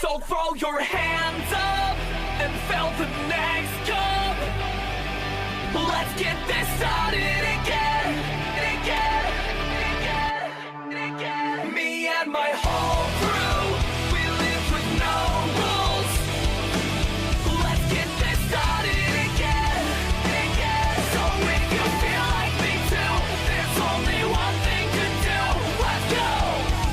So throw your hands up and fill the next cup. Let's get this started again, again. Me and my whole crew, we live with no rules. Let's get this started again. So if you feel like me too, there's only one thing to do. Let's go.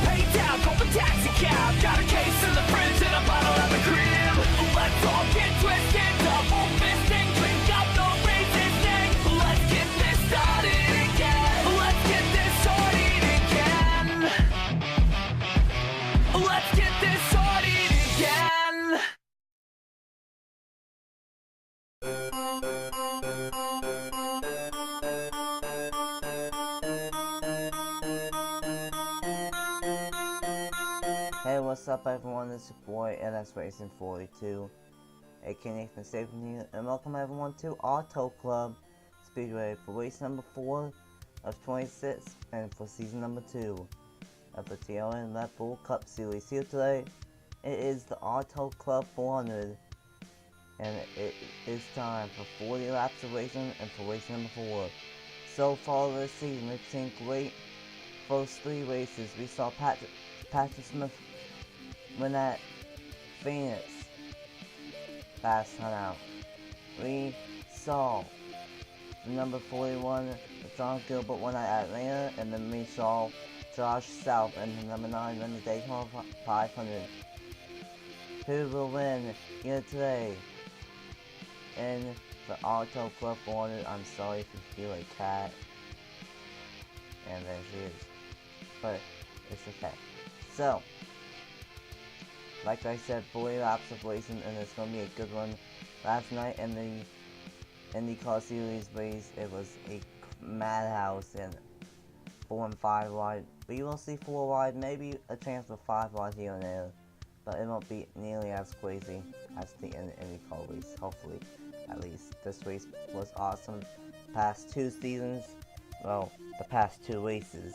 Pay down, call the taxi cab. Got a case in the fridge and a bottle at the crib. Let's all get twisted, double fisting, drink up, no resisting. Let's get this started again. Let's get this started again. Let's get this started again. Hey, what's up everyone, it's your boy NS Racing 42, aka Stapleton, and welcome everyone to Auto Club Speedway for race number 4 of 26 and for season number 2 of the TRN Red Bull Cup Series. Here today, it is the Auto Club 400, and it is time for 40 laps of racing and for race number 4. So far this season, we've seen great first 3 races. We saw Patrick Smith win at Phoenix last time out. We saw the number 41, John Gilbert, win at Atlanta, and then we saw Josh South and the number 9 win the Daytona 500. Who will win here today in the Auto Club 400? I'm sorry if you feel a cat. And there she is. But it's okay. So, like I said, 40 laps of racing, and it's going to be a good one. Last night in the IndyCar Series race, it was a madhouse, and 4 and 5 wide. We will see 4 wide, maybe a chance for 5 wide here and there, but it won't be nearly as crazy as the IndyCar race, hopefully, at least. This race was awesome. Past 2 seasons, well, the past 2 races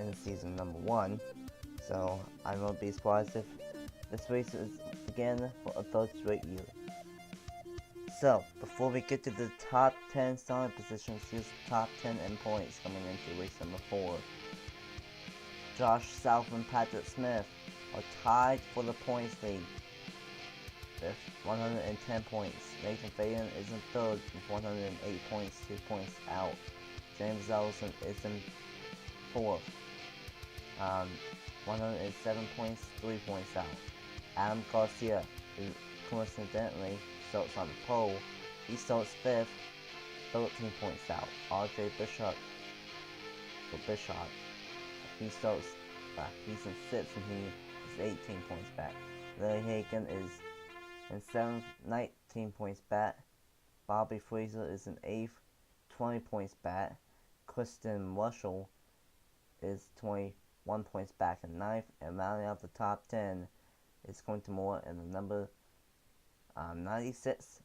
in season number 1. So I won't be surprised if this race is again for a 3rd straight year. So before we get to the top 10 starting positions, here's the top 10 in points coming into race number 4. Josh South and Patrick Smith are tied for the points lead with 110 points. Nathan Faden is in 3rd with 108 points, 2 points out. James Ellison is in 4th. 107 points, 3 points out. Adam Garcia, who coincidentally starts on the pole, he starts 5th, 13 points out. RJ Bishop, he starts, he's in 6th and he is 18 points back. Larry Hagan is in 7th, 19 points back. Bobby Fraser is in 8th, 20 points back. Kristen Russell is 21 points back in 9th, and rounding out the top 10 is going to Moore in the number 96,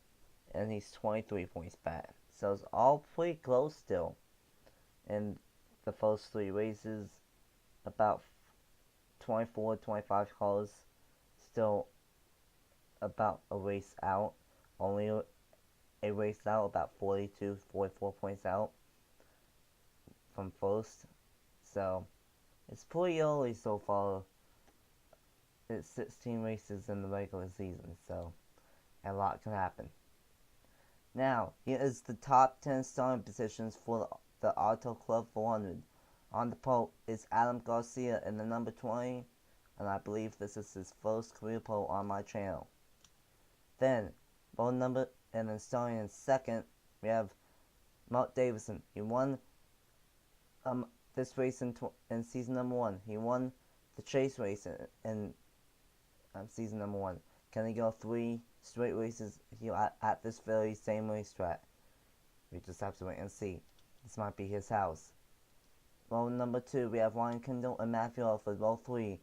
and he's 23 points back. So it's all pretty close still in the first 3 races. About 24, 25 cars still about a race out. Only a race out, about 42, 44 points out from first. So it's pretty early so far. It's 16 races in the regular season, so a lot can happen. Now, here is the top 10 starting positions for the Auto Club 400. On the pole is Adam Garcia in the number 20, and I believe this is his first career pole on my channel. Then, and then starting in 2nd, we have Mark Davison. He won this race in season number 1. He won the chase race in season number 1. Can he go 3 straight races here at this very same racetrack? We just have to wait and see. This might be his house. Row number 2, we have Ryan Kendall and Matthew Alford. Row 3,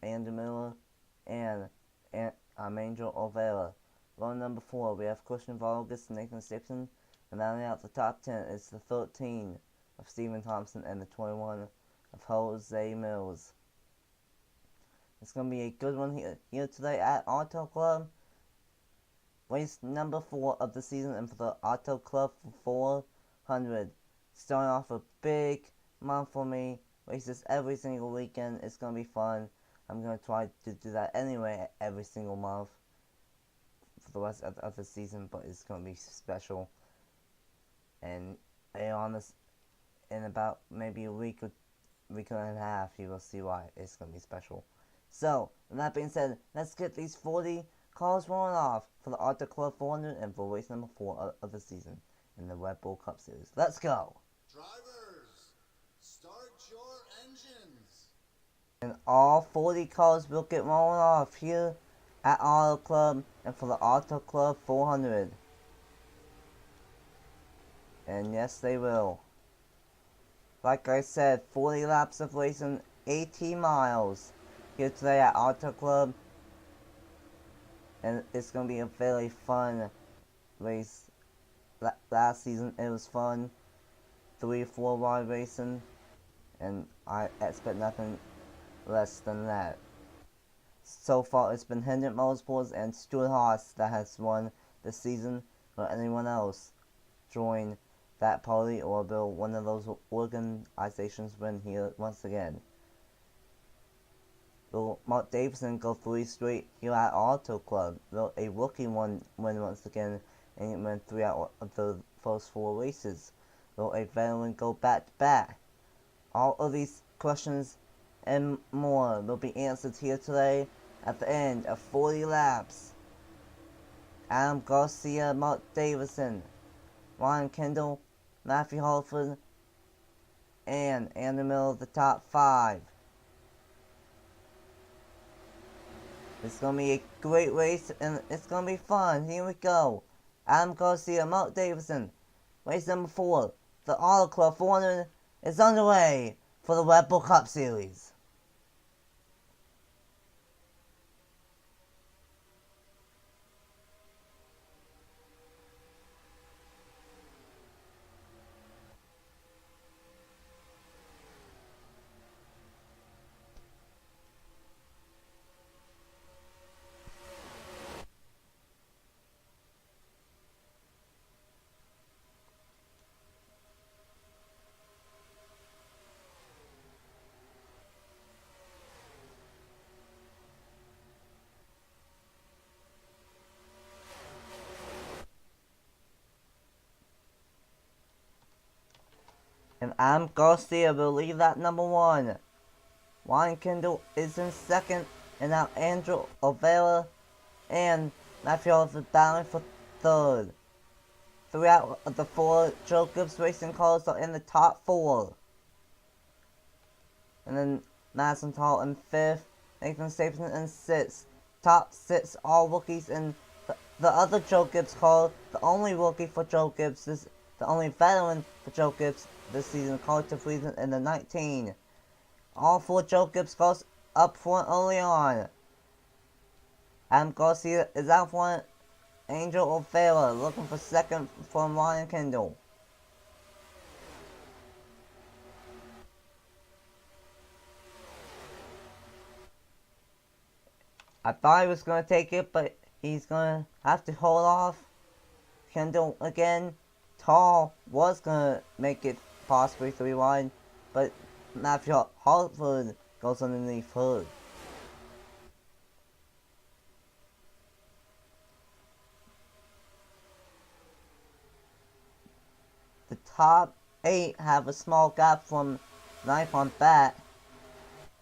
Andrew Miller and Angel Olvera. Row number 4, we have Christian Vargas and Nathan Stapleton. And rounding out the top 10 is the 13 of Stephen Thompson and the 21 of Jose Mills. It's going to be a good one here today at Auto Club. Race number 4 of the season, and for the Auto Club for 400. Starting off a big month for me. Races every single weekend. It's going to be fun. I'm going to try to do that anyway every single month for the rest of the season, but it's going to be special. And in about maybe a week and a half, you will see why it's going to be special. So, with that being said, let's get these 40 cars rolling off for the Auto Club 400 and for race number 4 of the season in the Red Bull Cup Series. Let's go! Drivers, start your engines! And all 40 cars will get rolling off here at Auto Club and for the Auto Club 400. And yes, they will. Like I said, 40 laps of racing, 18 miles here today at Auto Club. And it's going to be a very fun race. Last season it was fun. 3-4 wide racing. And I expect nothing less than that. So far it's been Hendrick Motorsports and Stuart Haas that has won this season. Will anyone else join that party, or will one of those organizations win here once again? Will Mark Davison go 3 straight here at Auto Club? Will a rookie win once again and win 3 out of the first 4 races? Will a veteran go back to back? All of these questions and more will be answered here today at the end of 40 laps. Adam Garcia, Mark Davison, Ryan Kendall, Matthew Holford, and in the middle of the top 5. It's going to be a great race, and it's going to be fun. Here we go. Adam Garcia, Mark Davison. Race number 4. The Auto Club 400 is underway for the Red Bull Cup Series. And Adam Garcia will lead that number 1. Ryan Kendall is in 2nd, and now Andrew Overa and Matthew Holford battling for 3rd. 3 out of the 4 Joe Gibbs Racing cars are in the top 4. And then Madison Tall in 5th, Nathan Stapleton in 6th. Top 6 all rookies, and the other Joe Gibbs car, the only rookie for Joe Gibbs, the only veteran for Joe Gibbs this season, Carter Friesen in the 19. All 4 Joe Gibbs cars up front early on. Adam Garcia is out front. Angel O'Fara looking for 2nd from Ryan Kendall. I thought he was going to take it, but he's going to have to hold off. Kendall again. Tall was going to make it possibly 3 wide, but Matthew Holford goes underneath her. The top 8 have a small gap from 9th on back.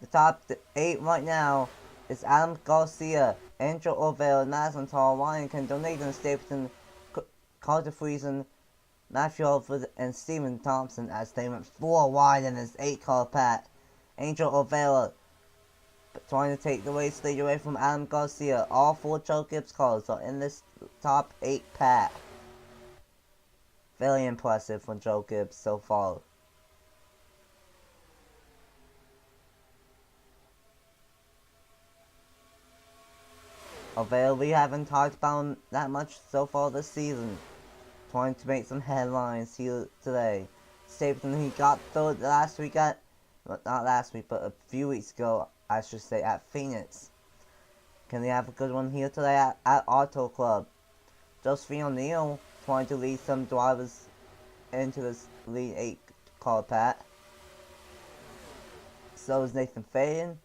The top 8 right now is Adam Garcia, Andrew Overa, Madison Tall, Ryan Kendall, Nathan Stapleton, Carter Friesen, Matthew Holford, and Stephen Thompson, as they went 4 wide in this 8-car pack. Angel Overa trying to take the race lead away from Adam Garcia. All 4 Joe Gibbs cars are in this top 8 pack. Very impressive from Joe Gibbs so far. Overa, we haven't talked about him that much so far this season. Trying to make some headlines here today. Stapleton, he got 3rd last week not last week, but a few weeks ago I should say, at Phoenix. Can they have a good one here today at Auto Club? Josephine O'Neal trying to lead some drivers into this lead 8 car, Pat. So is Nathan Faden,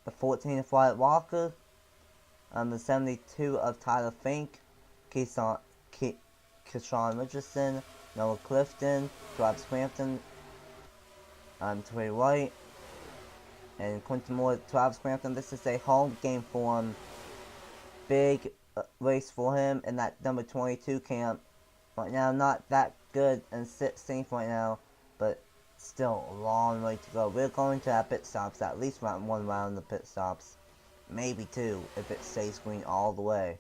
the 14 of Wyatt Walker, the 72 of Tyler Fink, Keyshawn Richardson, Noah Clifton, Travis Crampton, Trey White, and Quentin Moore, Travis Crampton. This is a home game for him. Big race for him in that number 22 camp. Right now, not that good in 16th right now, but still a long way to go. We're going to have pit stops, at least one round of pit stops. Maybe two, if it stays green all the way.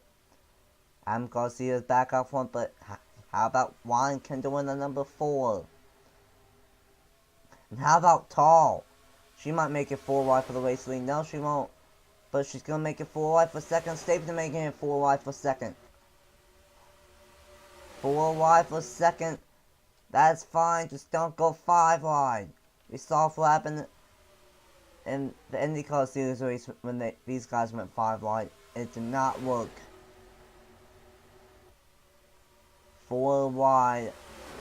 Adam Garcia's back up front, but how about Juan Kendall in the number 4? And how about Tall? She might make it 4 wide for the race lead. No, she won't. But she's going to make it 4 wide for second. Stapleton making it 4 wide for second. 4 wide for second. That's fine. Just don't go 5 wide. We saw what happened in the IndyCar Series race when these guys went 5 wide. It did not work. 4 wide.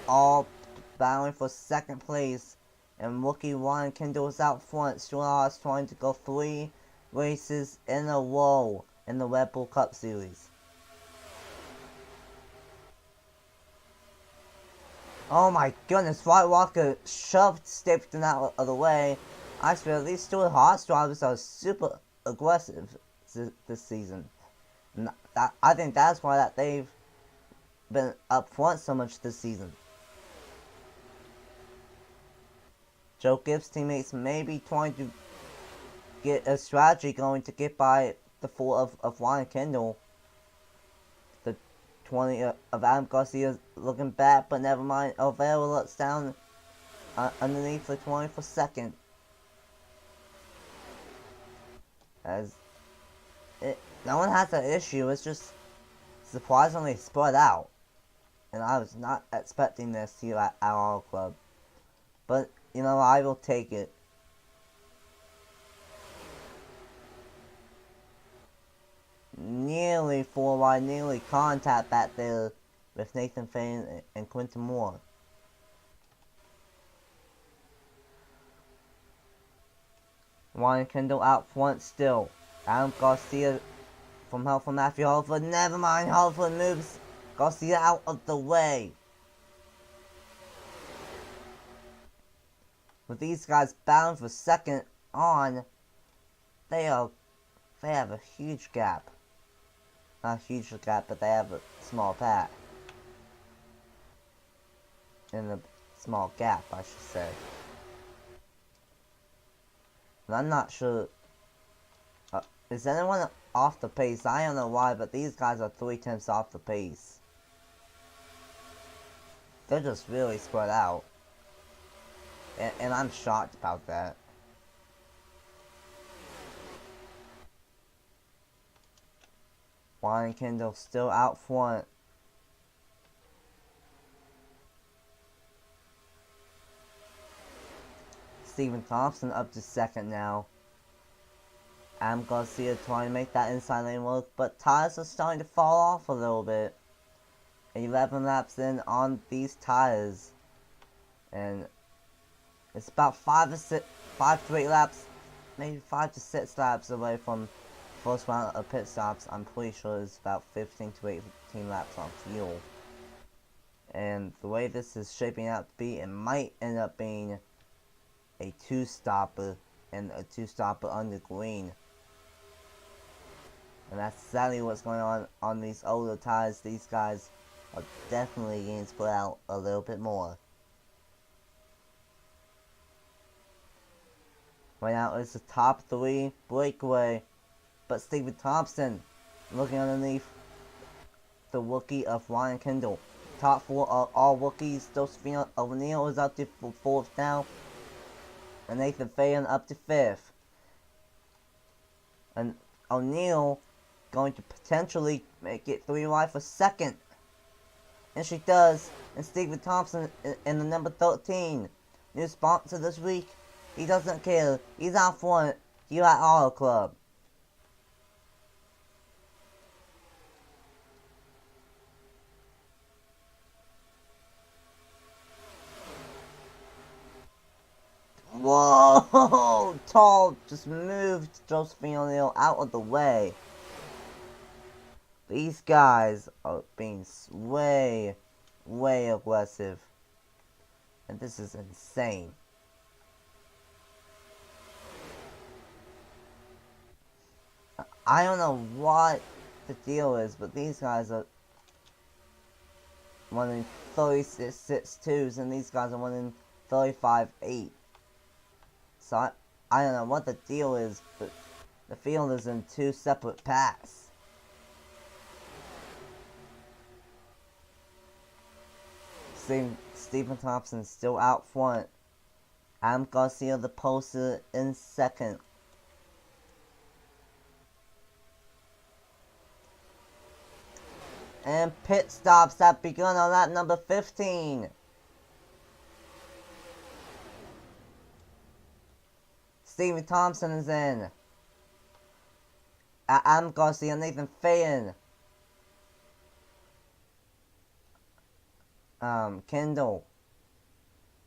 All battling for second place. And rookie Juan Kendall is out front. Stuart is trying to go 3 races in a row in the Red Bull Cup Series. Oh my goodness, Wyatt Walker shoved Stapleton out of the way. Actually, these Stuart Haas drivers are super aggressive this season. And I think that's why they've been up front so much this season. Joe Gibbs' teammates may be trying to get a strategy going to get by the 4 of Juan Kendall. The 20 of Adam Garcia looking back, but never mind. Olvera looks down underneath the 20 for second. No one has an issue, it's just surprisingly spread out. And I was not expecting this here at our club. But, you know, I will take it. Nearly 4 wide, nearly contact back there with Nathan Faden and Quentin Moore. Ryan Kendall out front still. Adam Garcia from help from Matthew Holford. Never mind, Holford moves Garcia out of the way. With these guys bound for second on, they have a huge gap. Not a huge gap, but they have a small gap. In a small gap, I should say. And I'm not sure. Is anyone off the pace? I don't know why, but these guys are 3/10 off the pace. They're just really spread out. And I'm shocked about that. Ryan Kendall still out front. Stephen Thompson up to second now. Adam Garcia trying to make that inside lane work, but tires are starting to fall off a little bit. 11 laps in on these tires. And it's about 5 to 8 laps, maybe 5 to 6 laps away from first round of pit stops. I'm pretty sure it's about 15 to 18 laps on fuel. And the way this is shaping out to be, it might end up being a 2-stopper and a 2-stopper under green. And that's exactly what's going on these older tires. These guys are definitely getting split out a little bit more. Right now it's the top 3 breakaway, but Stephen Thompson looking underneath the rookie of Ryan Kendall. Top 4 are all rookies. Josephine O'Neal is up to 4th now, and Nathan Faden up to 5th. And O'Neal going to potentially make it 3 wide for second, and she does. And Stephen Thompson in the number 13, new sponsor this week. He doesn't care. He's out front. You at Auto Club. Whoa! Tall just moved Josephine O'Neal out of the way. These guys are being way aggressive. And this is insane. I don't know what the deal is, but these guys are winning 36-6-2s, and these guys are winning 35-8. So I don't know what the deal is, but the field is in two separate paths. Stephen Thompson still out front. Adam Garcia the poster in second. And pit stops have begun on lap number 15. Stephen Thompson is in. Adam Garcia, Nathan Fayen. Kendall.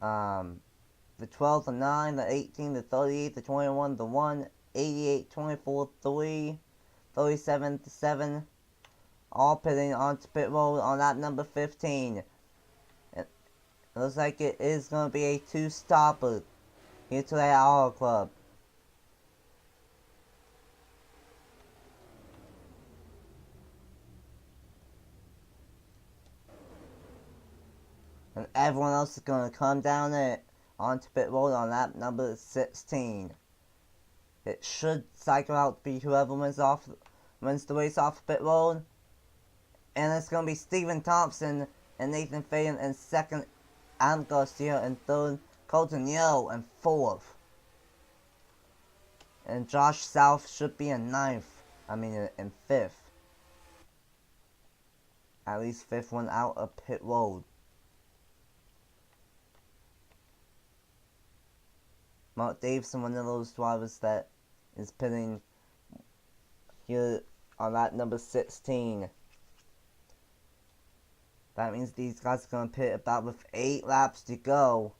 The 12, the 9, the 18, the 38, the 21, the 1, 88, 24, 3, 37, the 7. All pitting onto pit road on lap number 15. It looks like it is going to be a two-stopper here today at Auto Club. And everyone else is going to come down it onto pit road on lap number 16. It should cycle out to be whoever wins the race off pit road. And it's going to be Stephen Thompson and Nathan Fayen in second, Adam Garcia in third, Colton Yo in fourth. And Josh South should be in in fifth. At least fifth one out of pit road. Mark Davison, one of those drivers that is pitting here on lap number 16. That means these guys are going to pit about with 8 laps to go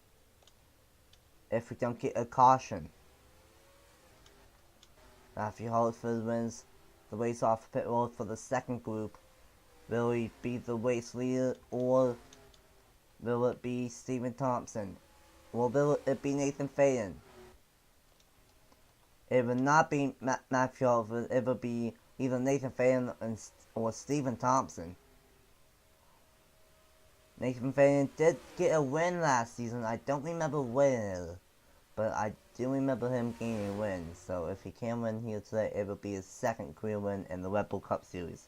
if we don't get a caution. Matthew Hollingsworth wins the race off pit road for the second group. Will he be the race leader, or will it be Stephen Thompson? Or will it be Nathan Fayen? It will not be Matthew Hollingsworth, it will be either Nathan Fayen or Stephen Thompson. Nathan Fayen did get a win last season. I don't remember where, but I do remember him getting a win. So if he can win here today, it will be his second career win in the Red Bull Cup Series.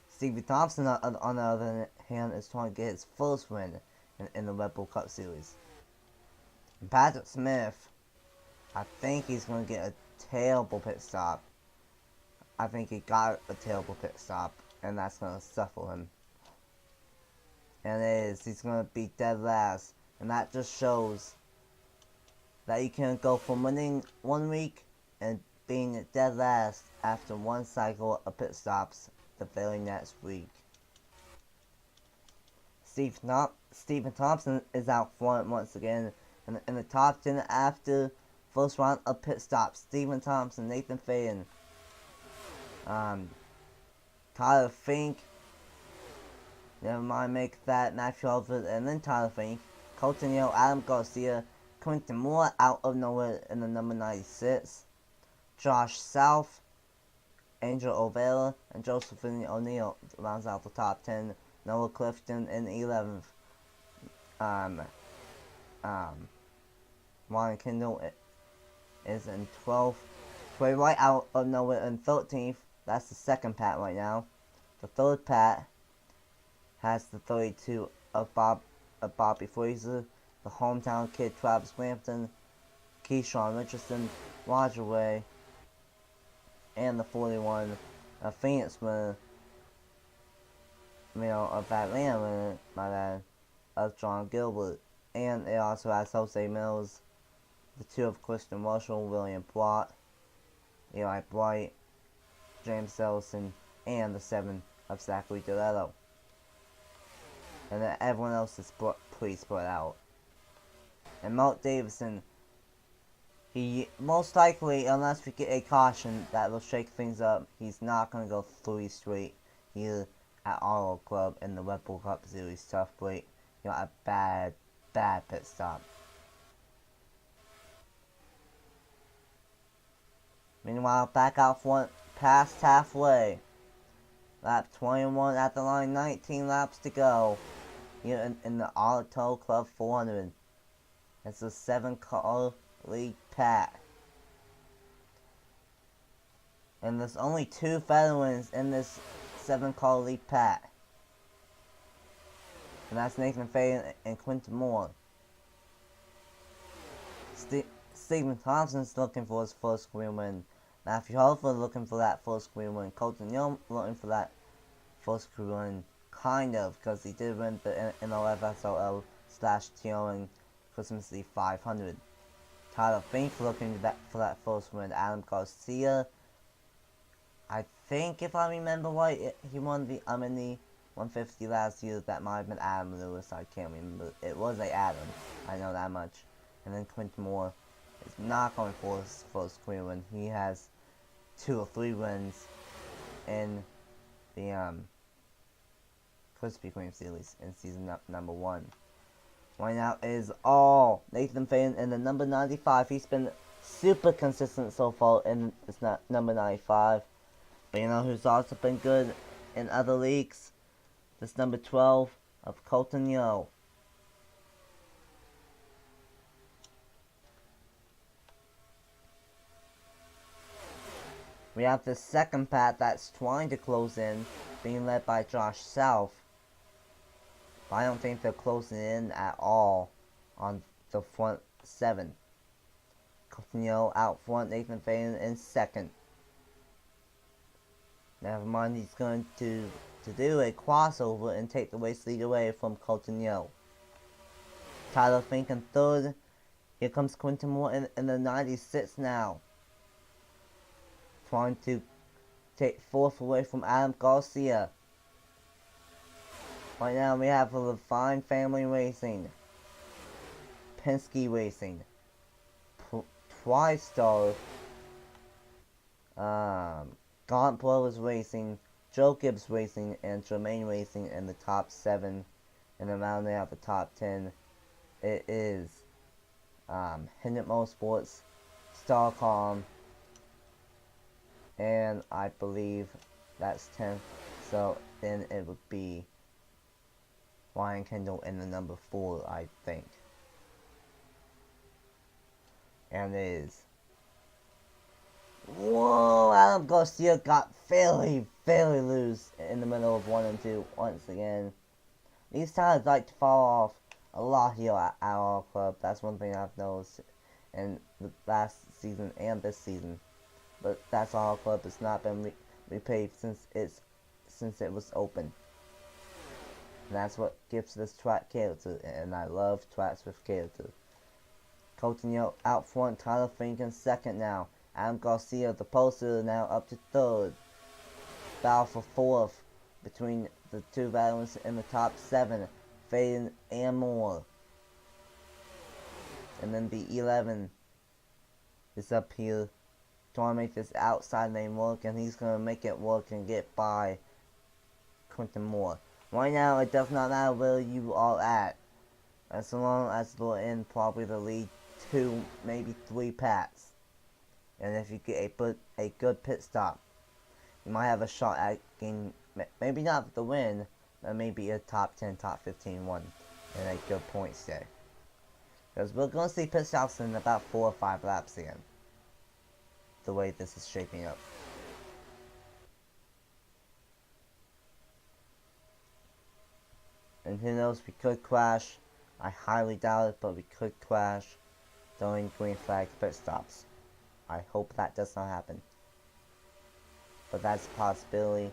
Stevie Thompson, on the other hand, is trying to get his first win in the Red Bull Cup Series. And Patrick Smith, I think he's going to get a terrible pit stop. I think he got a terrible pit stop, and that's going to suffer him. And he's going to be dead last. And that just shows that you can go from winning one week and being dead last after one cycle of pit stops the very next week. Stephen Thompson is out front once again in the top 10 after first round of pit stops. Stephen Thompson, Nathan Fayen, Tyler Fink, never mind, make that Matthew Hollingsworth, and then Tyler Fink, Colton Yo, Adam Garcia, Quinton Moore out of nowhere in the number 96, Josh South, Angel Overa, and Josephine O'Neal rounds out the top 10. Noah Clifton in 11th. Ryan Kendall is in 12th. Trey White out of nowhere in 13th. That's the second pat right now. The third pat has the 32 of Bobby Fraser, the hometown kid Travis Brampton, Keyshawn Richardson, Roger Way, and the 41 of Phoenix winner, of Atlanta winner, my bad, of John Gilbert. And it also has Jose Mills, the 2 of Christian Marshall, William Plott, Eli Bright, James Ellison, and the 7 of Zachary DeLetto. And then everyone else is pretty spread out. And Mark Davison, he most likely, unless we get a caution that will shake things up, he's not going to go 3 straight here at Auto Club in the Red Bull Cup Series tough break. You know, a bad pit stop. Meanwhile, back out front, past halfway. Lap 21 at the line, 19 laps to go. Here in the Auto Club 400. It's a 7-car lead pack. And there's only 2 veterans in this 7-car lead pack. And that's Nathan Faye and Quinton Moore. Stephen Thompson's looking for his first career win. Matthew Harford looking for that first career win. Colton Young looking for that first career win. Kind of, because he did win the NLF SLL/TRN Christmas Eve 500. Tyler Fink looking for that first win. Adam Garcia, I think if I remember right, he won the Omni 150 last year. That might have been Adam Lewis, I can't remember. It was a Adam, I know that much. And then Quinton Moore is not going for his first career win. He has 2 or 3 wins in the Krispy Kreme series in season number 1. Right now is all Nathan Faye in the number 95. He's been super consistent so far in this number 95. But you know who's also been good in other leagues? This number 12 of Colton Young. We have the second pack that's trying to close in, being led by Josh South. But I don't think they're closing in at all on the front 7. Colton Young out front, Nathan Faye in second. Never mind, he's going to do a crossover and take the race lead away from Colton Young. Tyler Fink in third. Here comes Quinton Moore in the 96 now. Trying to take fourth away from Adam Garcia. Right now we have a Levine Family Racing, Penske Racing, TriStar, Gaunt Brothers Racing, Joe Gibbs Racing, and Jermaine Racing in the top 7. And then rounding out the top 10, it is Hendrick Motorsports, Starcom, and I believe that's 10th. So then it would be Ryan Kendall in the number 4, I think. And it is. Whoa! Adam Garcia got fairly loose in the middle of 1 and 2 once again. These tires like to fall off a lot here at our club. That's one thing I've noticed in the last season and this season. But that's our club. It's not been repaved since it was open. And that's what gives this track character, and I love tracks with character. Colton Young out front, Tyler Fink in second now. Adam Garcia, the poster, now up to third. Battle for fourth between the 2 veterans in the top 7, Faden and Moore. And then the 11 is up here trying to make this outside lane work, and he's going to make it work and get by Quinton Moore. Right now, it does not matter where you are at, as long as we're in probably the lead 2, maybe 3 pats. And if you get a good pit stop, you might have a shot at getting, maybe not the win, but maybe a top 10, top 15 one, and a good point stay. Because we're going to see pit stops in about 4 or 5 laps again, the way this is shaping up. And who knows, we could crash. I highly doubt it, but we could crash during green flag pit stops. I hope that does not happen. But that's a possibility.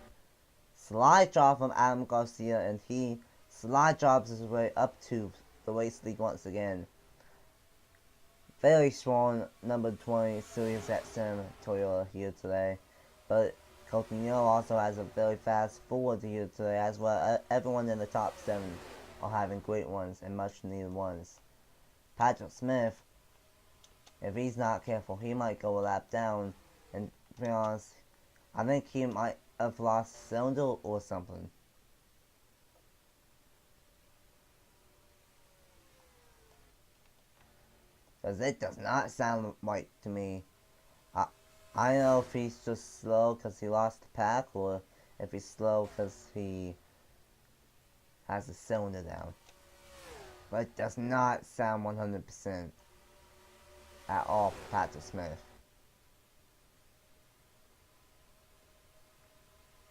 Slide job from Adam Garcia, and he slide jobs his way up to the race league once again. very strong number 20 Sirius XM Toyota here today, but Coulton also has a very fast Ford here today as well. Everyone in the top 7 are having great ones and much needed ones. Patrick Smith, if he's not careful, he might go a lap down, and to be honest, I think he might have lost a cylinder or something. Because it does not sound right to me. I don't know if he's just slow because he lost the pack, or if he's slow because he has a cylinder down. But it does not sound 100% at all for Patrick Smith.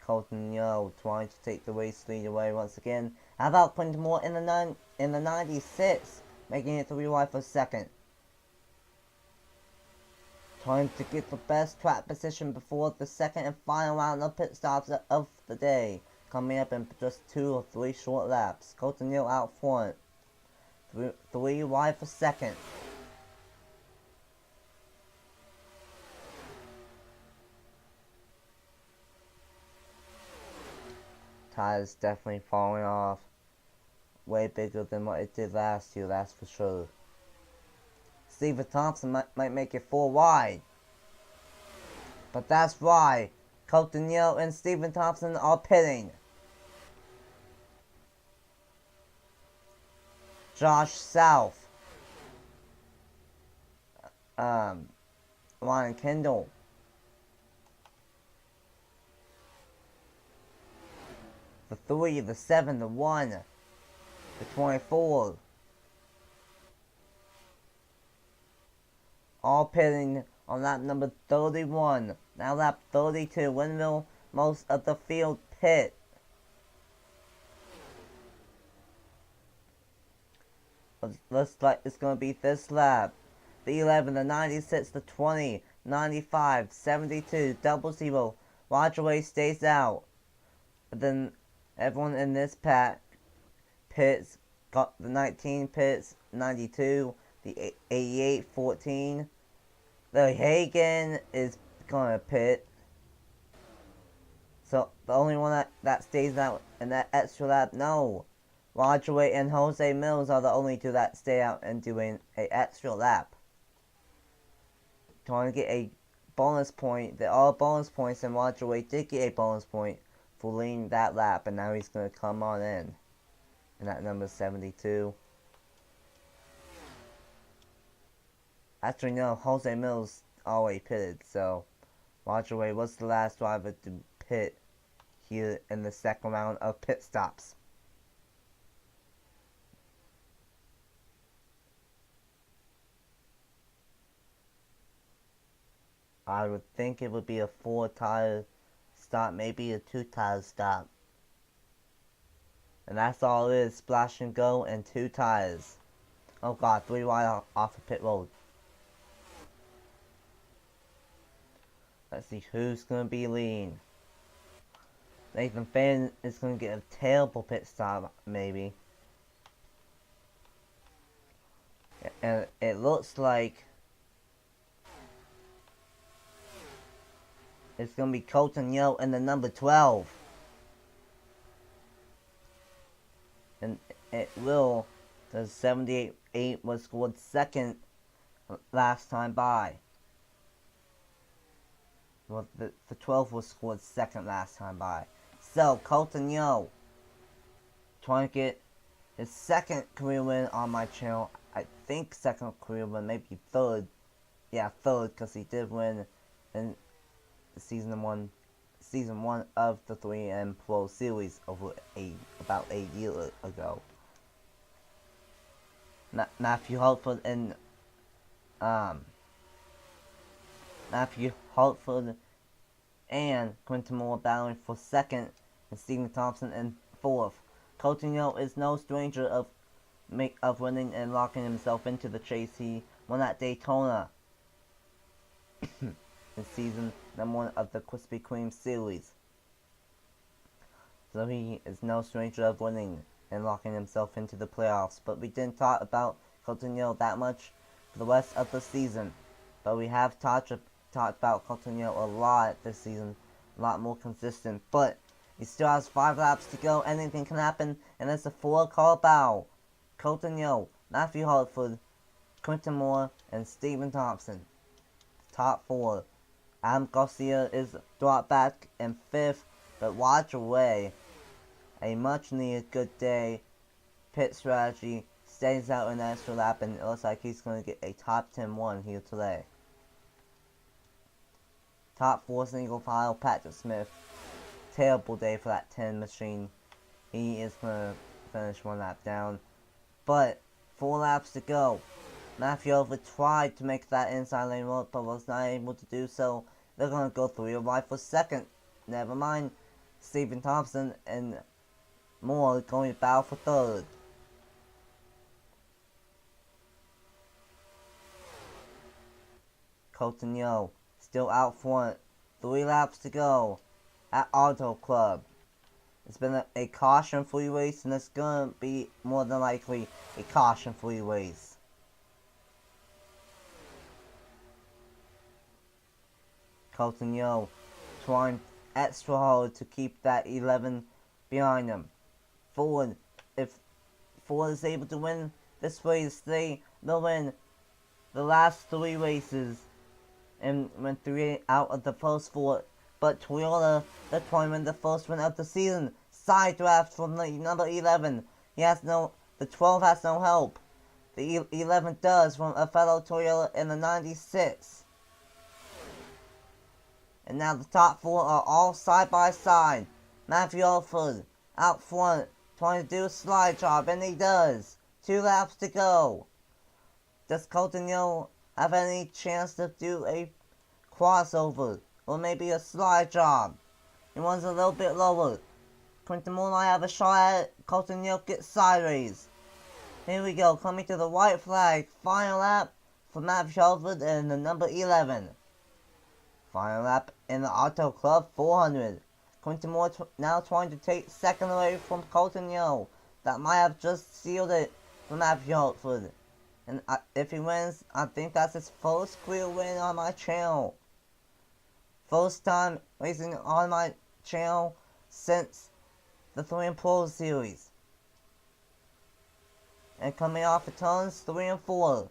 Coulton trying to take the race lead away once again. How about Quentin Moore in the 96, making it 3 wide for second. Trying to get the best track position before the second and final round of pit stops of the day, coming up in just 2 or 3 short laps. Coulton out front, 3 wide for second. Tires definitely falling off, way bigger than what it did last year, that's for sure. Stephen Thompson might make it 4 wide. But that's why Coulton and Stephen Thompson are pitting. Josh South, Ryan Kendall, the 3, the 7, the 1, the 24. All pitting on lap number 31. Now lap 32. When will most of the field pit? Looks like it's going to be this lap. The 11, the 96, the 20, 95, 72, 00. Roger Way stays out. But then everyone in this pack pits. Got the 19 pits, 92, the 88, 14. The Hagen is gonna pit. So the only one that stays out in that extra lap, no. Roger Way and Jose Mills are the only 2 that stay out and doing an extra lap. Trying to get a bonus point. They're all bonus points, and Roger Way did get a bonus point for leading that lap, and now he's gonna come on in. And that number 72. Actually, no, Jose Mills already pitted, so Roger Way was the last driver to pit here in the second round of pit stops. I would think it would be a 4-tire stop, maybe a 2-tire stop. And that's all it is, splash and go and 2 tires. Oh god, 3 wide off the pit road. Let's see who's going to be leading. Nathan Fann is going to get a terrible pit stop, maybe. And it looks like it's going to be Coulton in the number 12. And it will, the 78 was scored second last time by. Well, the 12 was scored second last time by. So, Coulton trying to get his second career win on my channel. I think second career win, maybe third. Yeah, third, because he did win in season one of the 3M Pro Series about a year ago. Matthew Hartford and Matthew Hartford and Quentin Moore battling for second, and Stephen Thompson in fourth. Coulton is no stranger of winning and locking himself into the chase. He won at Daytona in season number 1 of the Krispy Kreme series. So he is no stranger of winning and locking himself into the playoffs. But we didn't talk about Coulton that much for the rest of the season. But we have talked about Coutinho a lot this season, a lot more consistent. But he still has 5 laps to go. Anything can happen, and it's a 4-car battle. Coutinho, Matthew Hartford, Quinton Moore, and Stephen Thompson. Top 4. Adam Garcia is dropped back in 5th, but watch away. A much needed good day. Pit strategy stays out an extra lap, and it looks like he's going to get a top 10 1 here today. Top 4 single file, Patrick Smith. Terrible day for that 10 machine. He is going to finish 1 lap down. But 4 laps to go. Matthew Hartford tried to make that inside lane work, but was not able to do so. They're going to go 3 wide for 2nd. Never mind. Stephen Thompson and Moore going to battle for 3rd. Coutinho still out front. 3 laps to go at Auto Club. It's been a caution-free race, and it's going to be more than likely a caution-free race. Coutinho trying extra hard to keep that 11 behind him. Ford, if Ford is able to win this race, they'll win the last 3 races and win 3 out of the first 4. But Toyota, they're trying to win the first win of the season. Side draft from the number 11. The 12 has no help. The 11 does from a fellow Toyota in the 96. And now the top 4 are all side by side. Matthew Hartford out front, trying to do a slide job, and he does. 2 laps to go. Does Coutinho have any chance to do a crossover, or maybe a slide job? He runs a little bit lower. Quinton Moore might have a shot at it. Coutinho gets sideways. Here we go, coming to the white flag. Final lap for Matthew Hartford and the number 11. Final lap in the Auto Club 400. Quinton Moore now trying to take 2nd away from Coutinho. That might have just sealed it for Matthew Hartford. And if he wins, I think that's his first career win on my channel. First time racing on my channel since the 3 and Pro series. And coming off the turns 3 and 4.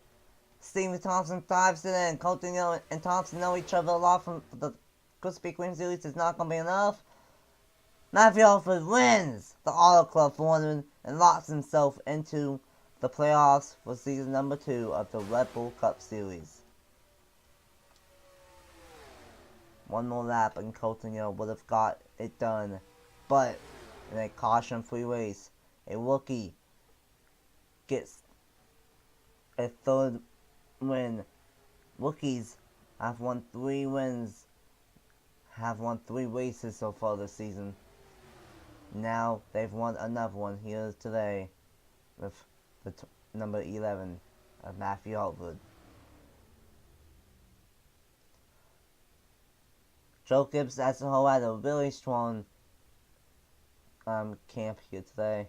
Stephen Thompson dives it in. Coutinho and Thompson know each other a lot from the Krispy Kreme series. It's not going to be enough. Matthew Hartford wins the Auto Club 400 and locks himself into the playoffs for season number 2 of the Red Bull Cup Series. 1 more lap and Coutinho would have got it done. But in a caution-free race, a rookie gets a 3rd win. Rookies have won 3 wins, have won 3 races so far this season. Now they've won another one here today with the number 11 of Matthew Hartford. Joe Gibbs as a whole had a really strong camp here today.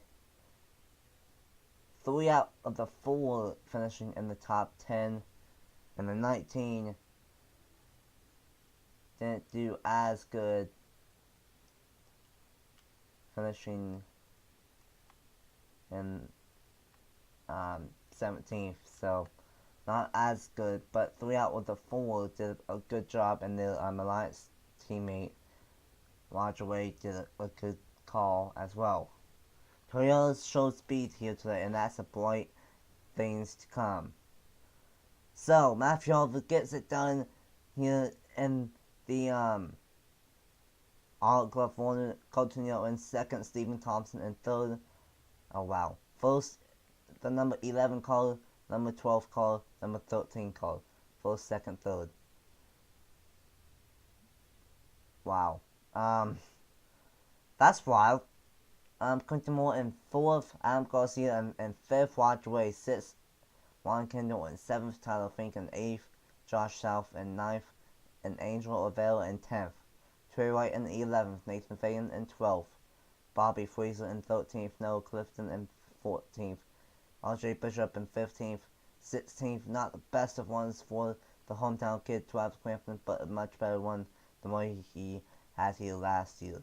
3 out of the 4 finishing in the top 10, and the 19 didn't do as good, finishing in 17th, so not as good, but 3 out of the 4 did a good job, and their Alliance teammate Roger Wade did a good call as well. Toyotas showed speed here today, and that's a bright things to come. So Matthew Hartford gets it done here in the Auto Club 400. Coutinho in 2nd, Stephen Thompson in 3rd. Oh wow! First, the number 11 car, number 12 car, number 13 car. First, 2nd, 3rd. Wow. That's wild. Quinton Moore in 4th, Adam Garcia in 5th, Roger Wade 6th, Juan Kendall in 7th, Tyler Fink in 8th, Josh South in 9th, and Angel Avila in 10th, Trey Wright in 11th, Nathan Fagan in 12th, Bobby Fraser in 13th, Noah Clifton in 14th, RJ Bishop in 15th, 16th. Not the best of ones for the hometown kid to have confidence, but a much better one than what he had here last year.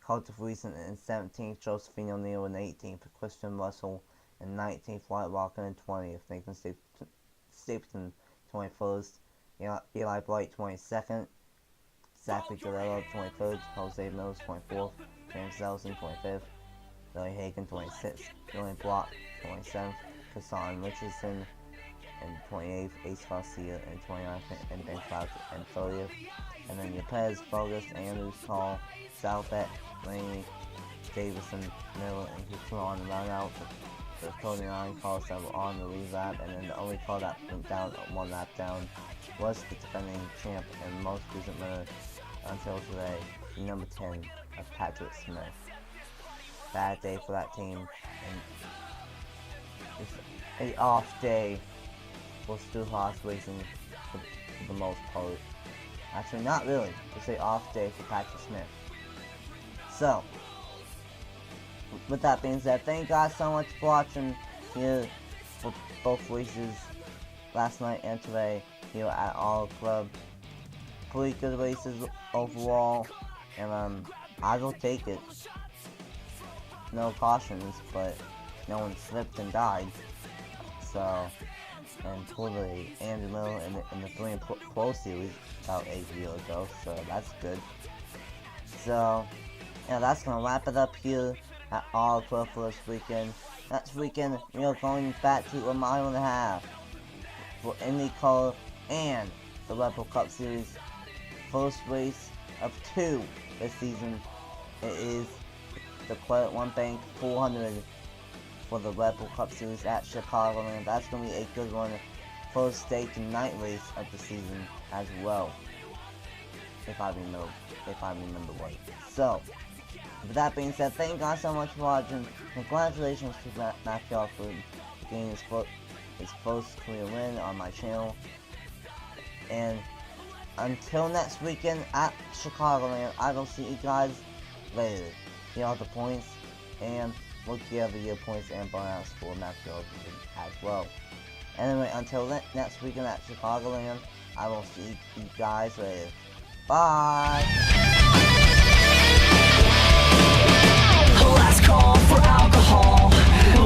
Carter Friesen in 17th, Josephine O'Neill in 18th, Christian Russell in 19th, White Walker in 20th, Nathan Stapleton 21st, Eli Bright 22nd, Zachary Guerrero 23rd, Jose Mills 24th, James Nelson 25th, Billy Hagan 26th, Julian Block 27th, Kassan Richardson in 28th, Ace Garcia in 29th, and Ben Cloud in 30th, and then Yepez, Bogus, Andrews, Hall, Southett, Laney, Davison, Miller, and Houston on the run out. The 39 calls that were on the lead lap, and then the only call that went down one lap down was the defending champ and most recent winner until today, number 10 of Patrick Smith. Bad day for that team, and it's an off day for Stu Haas Racing for the most part. Actually, not really. It's an off day for Patrick Smith. So, with that being said, thank you guys so much for watching here for both races last night and today here at Auto Club. Pretty good races overall, and I will take it. No cautions, but no one slipped and died. So, and totally Andrew Miller in the 3 and Pro Series about 8 years ago, so that's good. So, yeah, that's gonna wrap it up here at Auto Club for this weekend. Next weekend, we are going back to a mile and a half for IndyCar and the Red Bull Cup Series. First race of 2 this season. It is the Credit One Bank 400 for the Red Bull Cup Series at Chicagoland. That's going to be a good one. First day to night race of the season as well, if I remember right. So, with that being said, thank you guys so much for watching. Congratulations to Matthew for getting his first career win on my channel. And until next weekend at Chicagoland, I will see you guys later. Here are the points, and rookie of the year points and burnouts for Matthew as well. Anyway, until next weekend at Chicagoland, I will see you guys later. Bye! Last call for alcohol.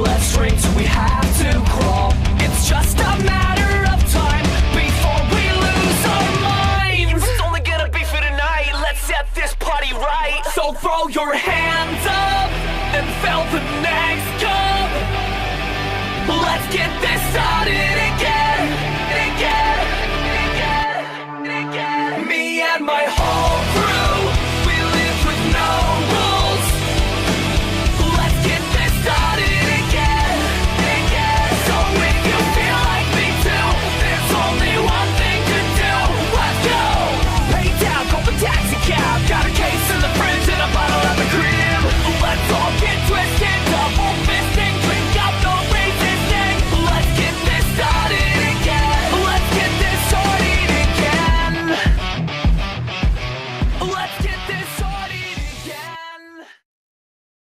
Let's drink till we have to crawl. It's just a matter of time before we lose our minds. It's only gonna be for tonight. Let's set this party right. So throw your hands up and fill the next cup. Let's get this started again. Me and my whole